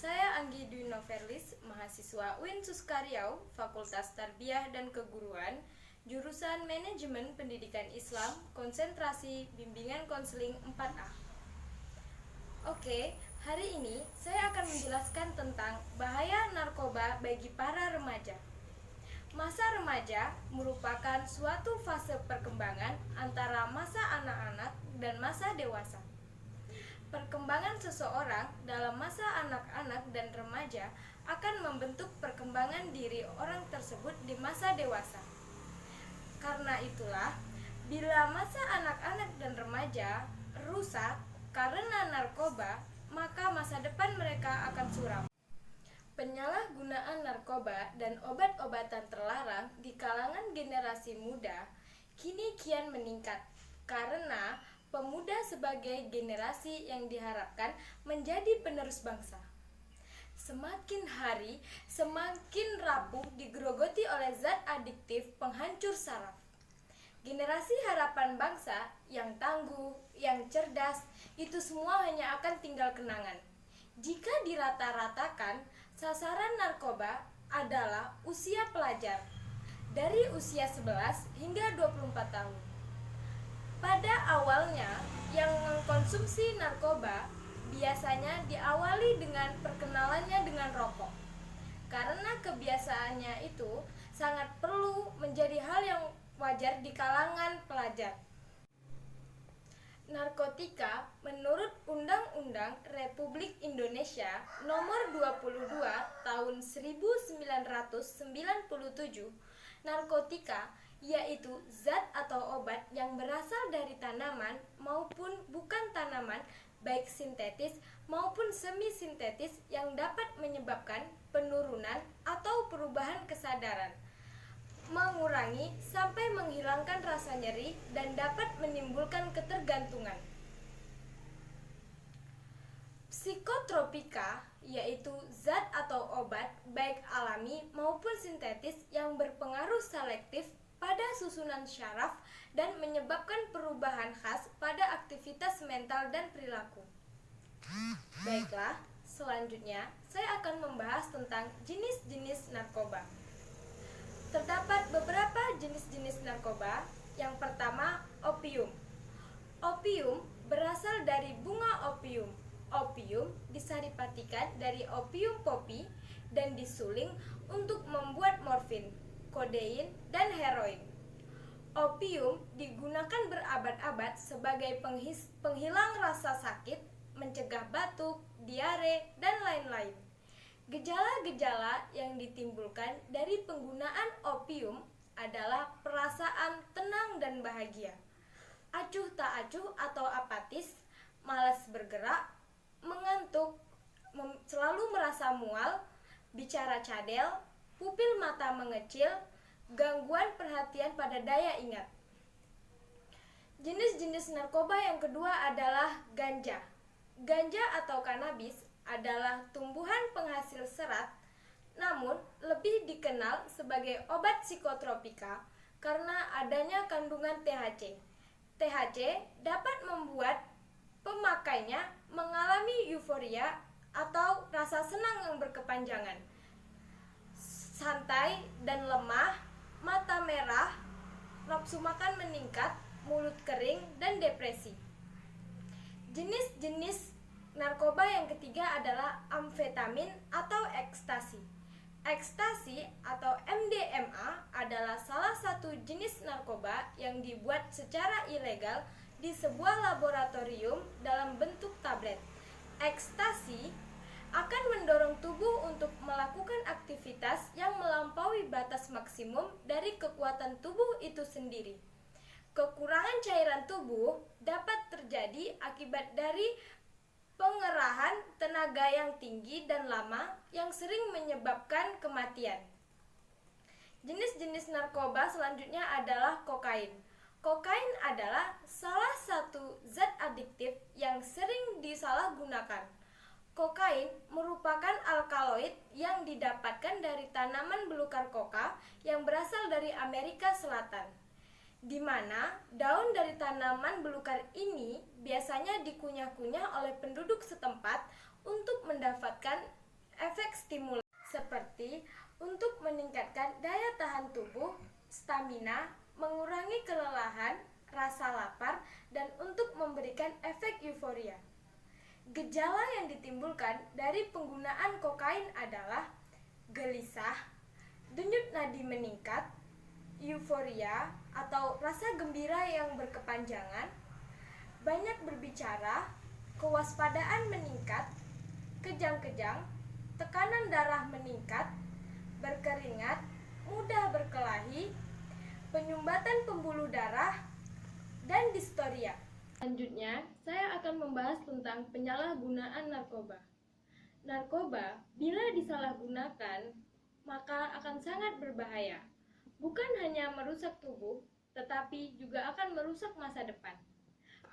Saya Anggi Dwi Noverlis, mahasiswa UIN Suskaryau, Fakultas Tarbiyah dan Keguruan, jurusan Manajemen Pendidikan Islam, konsentrasi Bimbingan Konseling 4A. Oke, hari ini saya akan menjelaskan tentang bahaya narkoba bagi para remaja. Masa remaja merupakan suatu fase perkembangan antara masa anak-anak dan masa dewasa. Perkembangan seseorang dalam masa anak-anak dan remaja akan membentuk perkembangan diri orang tersebut di masa dewasa. Karena itulah, bila masa anak-anak dan remaja rusak karena narkoba, maka masa depan mereka akan suram. Penyalahgunaan narkoba dan obat-obatan terlarang di kalangan generasi muda kini kian meningkat karena pemuda sebagai generasi yang diharapkan menjadi penerus bangsa. Semakin hari, semakin rapuh digerogoti oleh zat adiktif penghancur saraf. Generasi harapan bangsa yang tangguh, yang cerdas, itu semua hanya akan tinggal kenangan. Jika dirata-ratakan, sasaran narkoba adalah usia pelajar, dari usia 11 hingga 24 tahun. Pada awalnya, yang mengkonsumsi narkoba biasanya diawali dengan perkenalannya dengan rokok. Karena kebiasaannya itu sangat perlu menjadi hal yang wajar di kalangan pelajar. Narkotika menurut Undang-Undang Republik Indonesia Nomor 22 Tahun 1997, narkotika yaitu zat atau obat yang berasal dari tanaman maupun bukan tanaman, baik sintetis maupun semi-sintetis yang dapat menyebabkan penurunan atau perubahan kesadaran, mengurangi sampai menghilangkan rasa nyeri dan dapat menimbulkan ketergantungan. Psikotropika yaitu zat atau obat baik alami maupun sintetis yang berpengaruh selektif pada susunan syaraf dan menyebabkan perubahan khas pada aktivitas mental dan perilaku. Baiklah, selanjutnya saya akan membahas tentang jenis-jenis narkoba. Terdapat beberapa jenis-jenis narkoba. Yang pertama, opium. Opium berasal dari bunga opium. Opium disaripatikan dari opium poppy dan disuling untuk membuat morfin, kodein, dan heroin. Opium digunakan berabad-abad sebagai penghilang rasa sakit, mencegah batuk, diare, dan lain-lain. Gejala-gejala yang ditimbulkan dari penggunaan opium adalah perasaan tenang dan bahagia, acuh tak acuh atau apatis, malas bergerak, mengantuk, selalu merasa mual, bicara cadel, pupil mata mengecil, gangguan perhatian pada daya ingat. Jenis-jenis narkoba yang kedua adalah ganja. Ganja atau kanabis adalah tumbuhan penghasil serat, namun lebih dikenal sebagai obat psikotropika karena adanya kandungan THC. THC dapat membuat pemakainya mengalami euforia atau rasa senang yang berkepanjangan, santai dan lemah, mata merah, nafsu makan meningkat, mulut kering, dan depresi. Jenis-jenis narkoba yang ketiga adalah amfetamin atau ekstasi. Ekstasi atau MDMA adalah salah satu jenis narkoba yang dibuat secara ilegal di sebuah laboratorium dalam bentuk tablet. Ekstasi akan mendorong tubuh untuk melakukan aktivitas yang melampaui batas maksimum dari kekuatan tubuh itu sendiri. Kekurangan cairan tubuh dapat terjadi akibat dari pengerahan tenaga yang tinggi dan lama yang sering menyebabkan kematian. Jenis-jenis narkoba selanjutnya adalah kokain. Kokain adalah salah satu zat adiktif yang sering disalahgunakan. Kokain merupakan alkaloid yang didapatkan dari tanaman belukar koka yang berasal dari Amerika Selatan, di mana daun dari tanaman belukar ini biasanya dikunyah-kunyah oleh penduduk setempat untuk mendapatkan stimulan seperti untuk meningkatkan daya tahan tubuh, stamina, mengurangi kelelahan, rasa lapar, dan untuk memberikan efek euforia. Gejala yang ditimbulkan dari penggunaan kokain adalah gelisah, denyut nadi meningkat, euforia atau rasa gembira yang berkepanjangan, banyak berbicara, kewaspadaan meningkat, kejang-kejang, tekanan darah meningkat, berkeringat, mudah berkelahi, penyumbatan pembuluh darah, dan distoria. Selanjutnya, saya akan membahas tentang penyalahgunaan narkoba. Narkoba, bila disalahgunakan, maka akan sangat berbahaya. Bukan hanya merusak tubuh, tetapi juga akan merusak masa depan.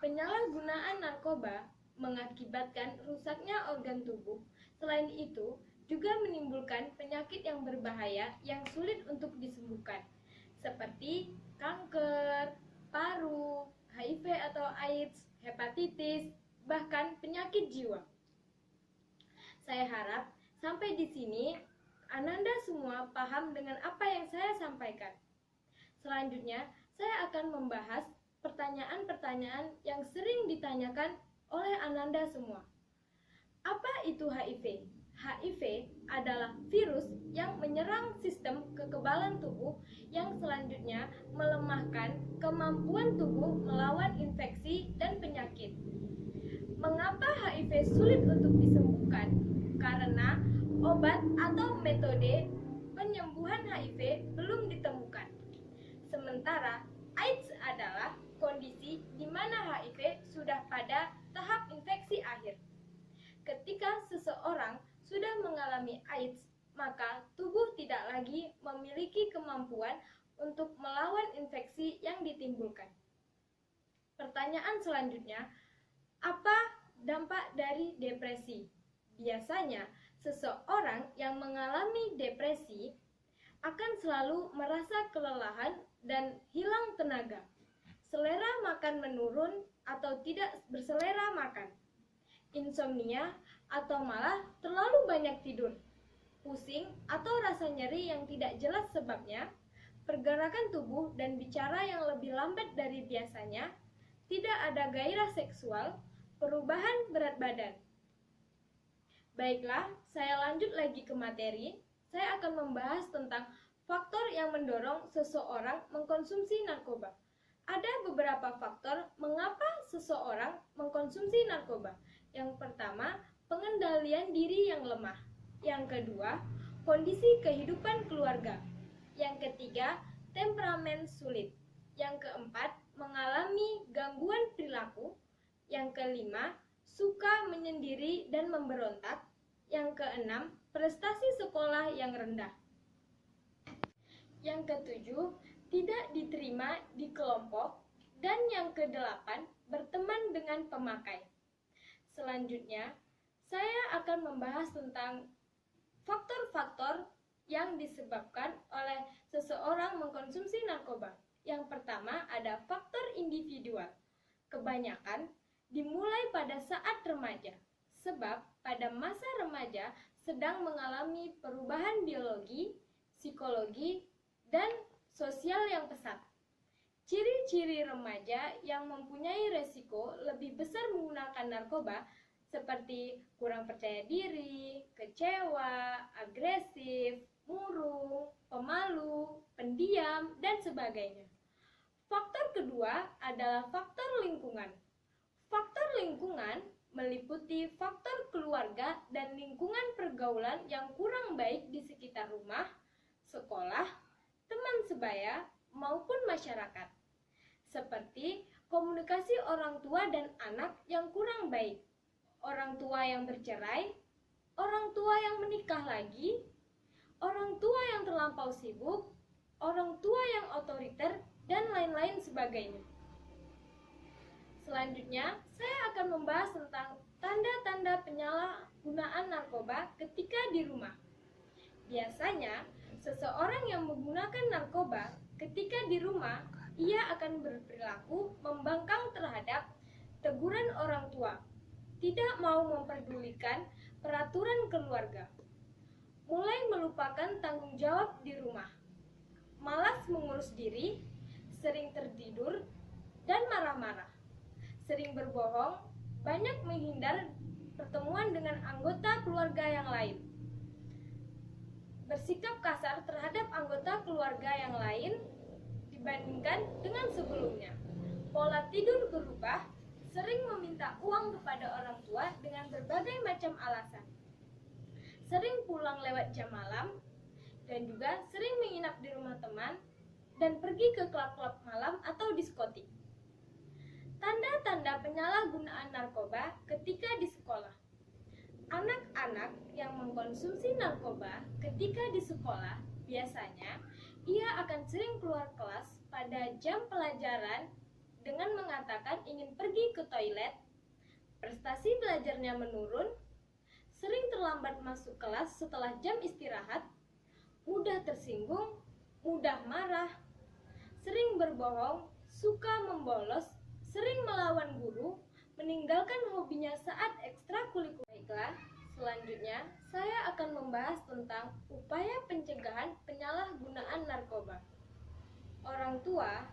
Penyalahgunaan narkoba mengakibatkan rusaknya organ tubuh. Selain itu, juga menimbulkan penyakit yang berbahaya yang sulit untuk disembuhkan, seperti kanker, paru, HIV atau AIDS, hepatitis, bahkan penyakit jiwa. Saya harap sampai di sini Ananda semua paham dengan apa yang saya sampaikan. Selanjutnya, saya akan membahas pertanyaan-pertanyaan yang sering ditanyakan oleh Ananda semua. Apa itu HIV? HIV adalah virus yang menyerang sistem kekebalan tubuh yang selanjutnya melemahkan kemampuan tubuh melawan infeksi dan penyakit. Mengapa HIV sulit untuk disembuhkan? Karena obat atau metode penyembuhan HIV belum ditemukan. Sementara AIDS adalah kondisi di mana HIV sudah pada tahap infeksi akhir. Ketika seseorang sudah mengalami AIDS, maka tubuh tidak lagi memiliki kemampuan untuk melawan infeksi yang ditimbulkan. Pertanyaan selanjutnya, apa dampak dari depresi? Biasanya, seseorang yang mengalami depresi akan selalu merasa kelelahan dan hilang tenaga. Selera makan menurun atau tidak berselera makan. Insomnia atau malah terlalu banyak tidur. Pusing atau rasa nyeri yang tidak jelas sebabnya. Pergerakan tubuh dan bicara yang lebih lambat dari biasanya. Tidak ada gairah seksual. Perubahan berat badan. Baiklah, saya lanjut lagi ke materi. Saya akan membahas tentang faktor yang mendorong seseorang mengkonsumsi narkoba. Ada beberapa faktor mengapa seseorang mengkonsumsi narkoba. Yang pertama, pengendalian diri yang lemah. Yang kedua, kondisi kehidupan keluarga. Yang ketiga, temperamen sulit. Yang keempat, mengalami gangguan perilaku. Yang kelima, suka menyendiri dan memberontak. Yang keenam, prestasi sekolah yang rendah. Yang ketujuh, tidak diterima di kelompok. Dan yang kedelapan, berteman dengan pemakai. Selanjutnya, saya akan membahas tentang faktor-faktor yang disebabkan oleh seseorang mengkonsumsi narkoba. Yang pertama ada faktor individual. Kebanyakan dimulai pada saat remaja, sebab pada masa remaja sedang mengalami perubahan biologi, psikologi, dan sosial yang pesat. Ciri-ciri remaja yang mempunyai resiko lebih besar menggunakan narkoba seperti kurang percaya diri, kecewa, agresif, murung, pemalu, pendiam, dan sebagainya. Faktor kedua adalah faktor lingkungan. Faktor lingkungan meliputi faktor keluarga dan lingkungan pergaulan yang kurang baik di sekitar rumah, sekolah, teman sebaya, maupun masyarakat. Seperti komunikasi orang tua dan anak yang kurang baik, orang tua yang bercerai, orang tua yang menikah lagi, orang tua yang terlampau sibuk, orang tua yang otoriter, dan lain-lain sebagainya. Selanjutnya, saya akan membahas tentang tanda-tanda penyalahgunaan narkoba ketika di rumah. Biasanya, seseorang yang menggunakan narkoba ketika di rumah, ia akan berperilaku membangkang terhadap teguran orang tua, tidak mau memperdulikan peraturan keluarga. mulai melupakan tanggung jawab di rumah, malas mengurus diri, sering tertidur, dan marah-marah, sering berbohong, banyak menghindar pertemuan dengan anggota keluarga yang lain, bersikap kasar terhadap anggota keluarga yang lain dibandingkan dengan sebelumnya. Pola tidur berubah, sering meminta uang kepada orang tua dengan berbagai macam alasan, sering pulang lewat jam malam, dan juga sering menginap di rumah teman dan pergi ke klub-klub malam atau diskotik. Tanda-tanda penyalahgunaan narkoba ketika di sekolah. Anak-anak yang mengkonsumsi narkoba ketika di sekolah, biasanya ia akan sering keluar kelas pada jam pelajaran dengan mengatakan ingin pergi ke toilet, prestasi belajarnya menurun, sering terlambat masuk kelas setelah jam istirahat, mudah tersinggung, mudah marah, sering berbohong, suka membolos, sering melawan guru, meninggalkan hobinya saat ekstrakurikuler. Baiklah, selanjutnya saya akan membahas tentang upaya pencegahan penyalahgunaan narkoba. Orang tua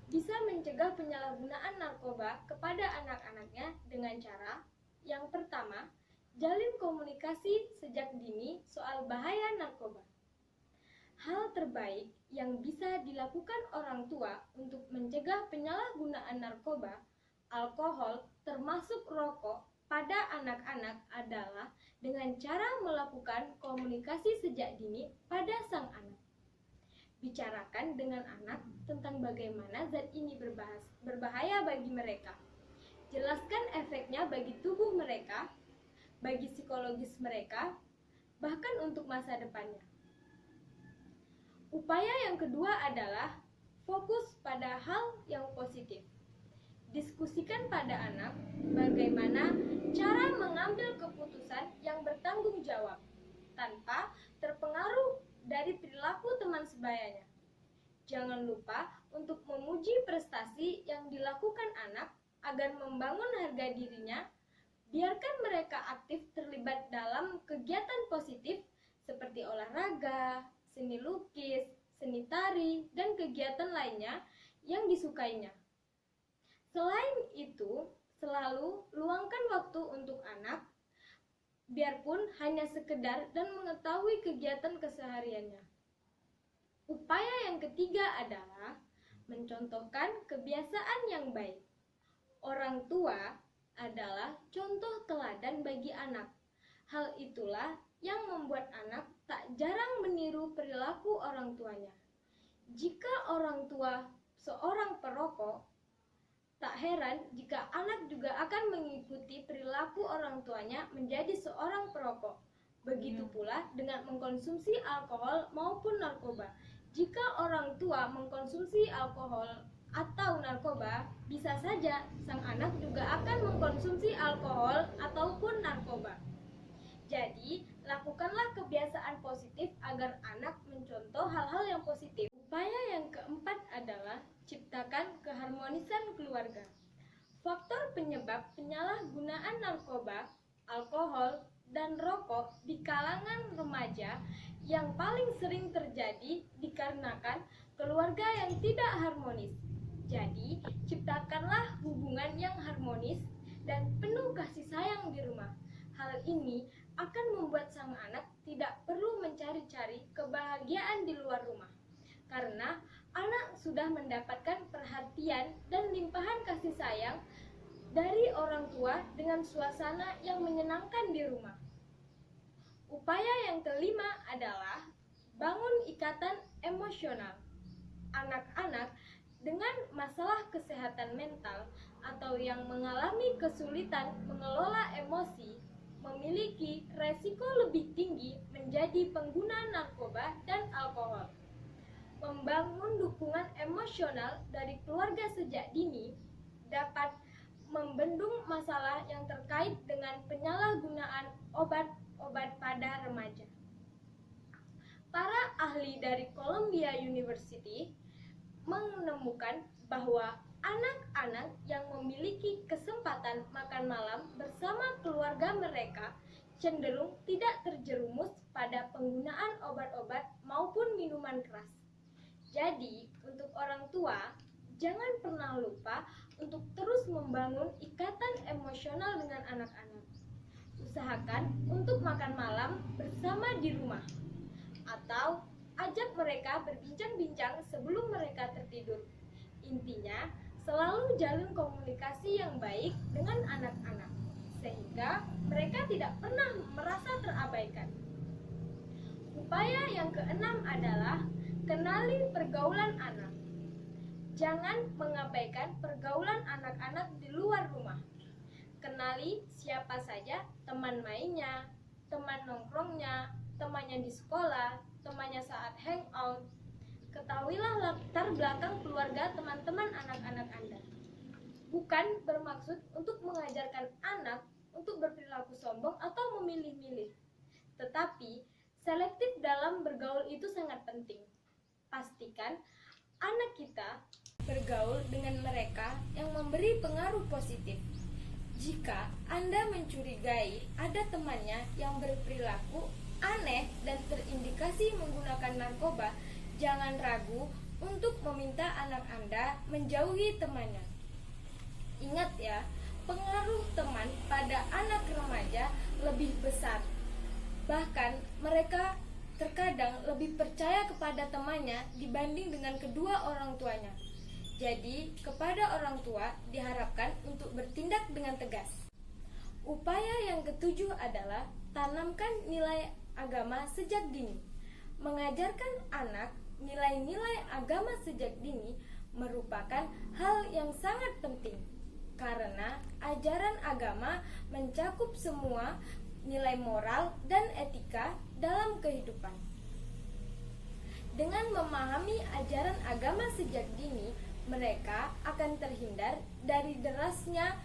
bisa mencegah penyalahgunaan narkoba kepada anak-anaknya dengan cara yang pertama, jalin komunikasi sejak dini soal bahaya narkoba. Hal terbaik yang bisa dilakukan orang tua untuk mencegah penyalahgunaan narkoba, alkohol, termasuk rokok, pada anak-anak adalah dengan cara melakukan komunikasi sejak dini pada sang anak. Bicarakan dengan anak tentang bagaimana zat ini berbahaya bagi mereka. Jelaskan efeknya bagi tubuh mereka, bagi psikologis mereka, bahkan untuk masa depannya. Upaya yang kedua adalah fokus pada hal yang positif. Diskusikan pada anak bagaimana cara mengambil keputusan yang bertanggung jawab tanpa terpengaruh dari perilaku teman sebayanya. Jangan lupa untuk memuji prestasi yang dilakukan anak agar membangun harga dirinya. Biarkan mereka aktif terlibat dalam kegiatan positif seperti olahraga, seni lukis, seni tari, dan kegiatan lainnya yang disukainya. Selain itu, selalu luangkan waktu untuk anak, biarpun hanya sekedar dan mengetahui kegiatan kesehariannya. Upaya yang ketiga adalah mencontohkan kebiasaan yang baik. Orang tua adalah contoh teladan bagi anak. Hal itulah yang membuat anak tak jarang meniru perilaku orang tuanya. Jika orang tua seorang perokok, tak heran jika anak juga akan mengikuti perilaku orang tuanya menjadi seorang perokok. Begitu pula dengan mengkonsumsi alkohol maupun narkoba. Jika orang tua mengkonsumsi alkohol atau narkoba, bisa saja sang anak juga akan mengkonsumsi alkohol ataupun narkoba. Jadi, lakukanlah kebiasaan positif agar anak mencontoh hal-hal yang positif. Upaya yang keempat adalah ciptakan keharmonisan keluarga. Faktor penyebab penyalahgunaan narkoba, alkohol, dan rokok di kalangan remaja yang paling sering terjadi dikarenakan keluarga yang tidak harmonis. Jadi, ciptakanlah hubungan yang harmonis dan penuh kasih sayang di rumah. Hal ini akan membuat sang anak tidak perlu mencari-cari kebahagiaan di luar rumah, karena anak sudah mendapatkan perhatian dan limpahan kasih sayang dari orang tua dengan suasana yang menyenangkan di rumah. Upaya yang kelima adalah bangun ikatan emosional. Anak-anak dengan masalah kesehatan mental atau yang mengalami kesulitan mengelola emosi memiliki resiko lebih tinggi menjadi pengguna narkoba dan alkohol. Membangun dukungan emosional dari keluarga sejak dini dapat membendung masalah yang terkait dengan penyalahgunaan obat-obat pada remaja. Para ahli dari Columbia University menemukan bahwa anak-anak yang memiliki kesempatan makan malam bersama keluarga mereka cenderung tidak terjerumus pada pada penggunaan obat-obat maupun minuman keras. Jadi, untuk orang tua, jangan pernah lupa untuk terus membangun ikatan emosional dengan anak-anak. Usahakan untuk makan malam bersama di rumah, atau ajak mereka berbincang-bincang sebelum mereka tertidur. Intinya, selalu jalin komunikasi yang baik dengan anak-anak, sehingga mereka tidak pernah merasa terabaikan. Upaya yang keenam adalah kenali pergaulan anak. Jangan mengabaikan pergaulan anak-anak di luar rumah. Kenali siapa saja teman mainnya, teman nongkrongnya, temannya di sekolah, temannya saat hangout. Ketahuilah latar belakang keluarga teman-teman anak-anak Anda. Bukan bermaksud untuk mengajarkan anak untuk berperilaku sombong atau memilih-milih. Tetapi, selektif dalam bergaul itu sangat penting. Pastikan anak kita bergaul dengan mereka yang memberi pengaruh positif. Jika Anda mencurigai ada temannya yang berperilaku aneh dan terindikasi menggunakan narkoba, jangan ragu untuk meminta anak Anda menjauhi temannya. Ingat ya, pengaruh teman pada anak remaja lebih besar. Bahkan mereka terkadang lebih percaya kepada temannya dibanding dengan kedua orang tuanya. Jadi, kepada orang tua diharapkan untuk bertindak dengan tegas. Upaya yang ketujuh adalah tanamkan nilai agama sejak dini. Mengajarkan anak nilai-nilai agama sejak dini merupakan hal yang sangat penting, karena ajaran agama mencakup semua nilai moral dan etika dalam kehidupan. Dengan memahami ajaran agama sejak dini, mereka akan terhindar dari derasnya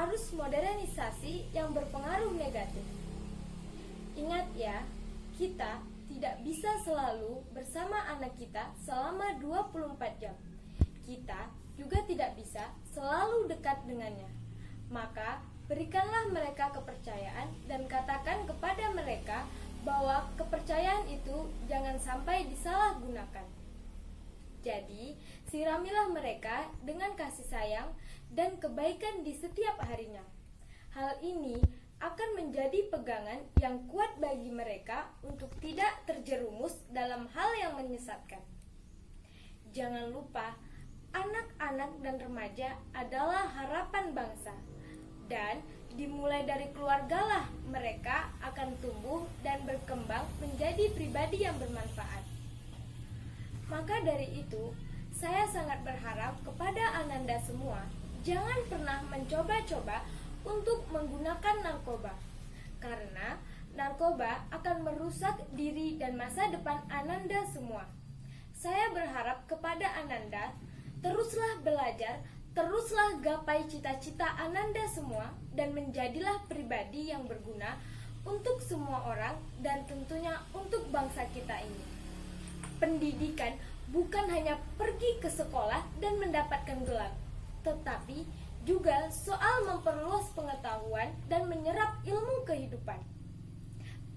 arus modernisasi yang berpengaruh negatif. Ingat ya, kita tidak bisa selalu bersama anak kita selama 24 jam. Kita juga tidak bisa selalu dekat dengannya. Maka, berikanlah mereka kepercayaan dan katakan kepada mereka bahwa kepercayaan itu jangan sampai disalahgunakan. Jadi, siramilah mereka dengan kasih sayang dan kebaikan di setiap harinya. Hal ini akan menjadi pegangan yang kuat bagi mereka untuk tidak terjerumus dalam hal yang menyesatkan. Jangan lupa, anak-anak dan remaja adalah harapan bangsa. Dan dimulai dari keluargalah mereka akan tumbuh dan berkembang menjadi pribadi yang bermanfaat. Maka dari itu, saya sangat berharap kepada Ananda semua, jangan pernah mencoba-coba untuk menggunakan narkoba. Karena narkoba akan merusak diri dan masa depan Ananda semua. Saya berharap kepada Ananda, teruslah belajar, teruslah gapai cita-cita Ananda semua, dan menjadilah pribadi yang berguna untuk semua orang dan tentunya untuk bangsa kita ini. Pendidikan bukan hanya pergi ke sekolah dan mendapatkan gelar, tetapi juga soal memperluas pengetahuan dan menyerap ilmu kehidupan.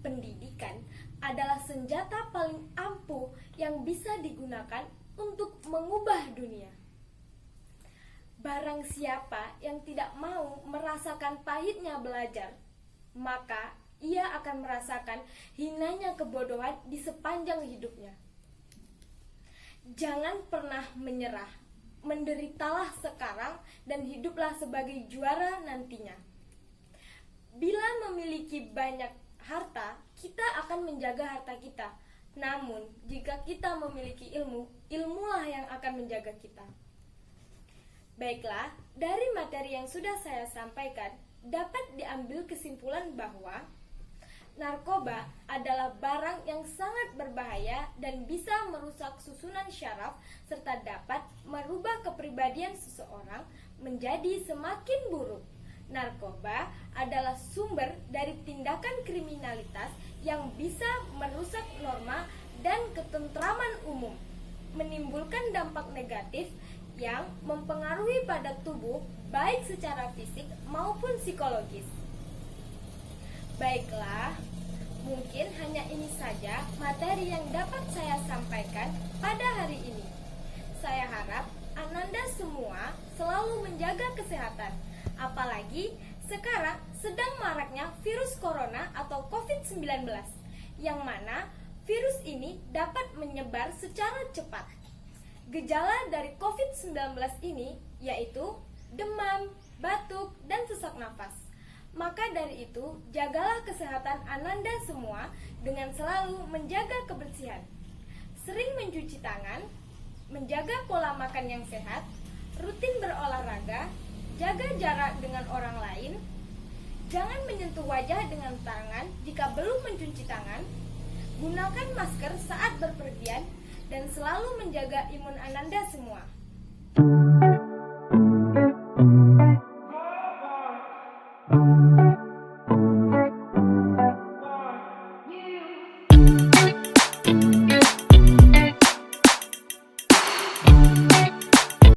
Pendidikan adalah senjata paling ampuh yang bisa digunakan untuk mengubah dunia. Barang siapa yang tidak mau merasakan pahitnya belajar, maka ia akan merasakan hinanya kebodohan di sepanjang hidupnya. Jangan pernah menyerah, menderitalah sekarang dan hiduplah sebagai juara nantinya. Bila memiliki banyak harta, kita akan menjaga harta kita. Namun, jika kita memiliki ilmu, ilmulah yang akan menjaga kita. Baiklah, dari materi yang sudah saya sampaikan, dapat diambil kesimpulan bahwa narkoba adalah barang yang sangat berbahaya dan bisa merusak susunan syaraf serta dapat merubah kepribadian seseorang menjadi semakin buruk. Narkoba adalah sumber dari tindakan kriminalitas yang bisa merusak norma dan ketentraman umum, menimbulkan dampak negatif yang mempengaruhi pada tubuh baik secara fisik maupun psikologis. Baiklah, Mungkin hanya ini saja materi yang dapat saya sampaikan pada hari ini. Saya harap Ananda semua selalu menjaga kesehatan, apalagi sekarang sedang maraknya virus corona atau COVID-19, yang mana virus ini dapat menyebar secara cepat. Gejala dari COVID-19 ini yaitu demam, batuk, dan sesak nafas. Maka dari itu, jagalah kesehatan Ananda semua dengan selalu menjaga kebersihan. Sering mencuci tangan, menjaga pola makan yang sehat, rutin berolahraga, jaga jarak dengan orang lain, jangan menyentuh wajah dengan tangan jika belum mencuci tangan, gunakan masker saat berpergian, dan selalu menjaga imun Ananda semua.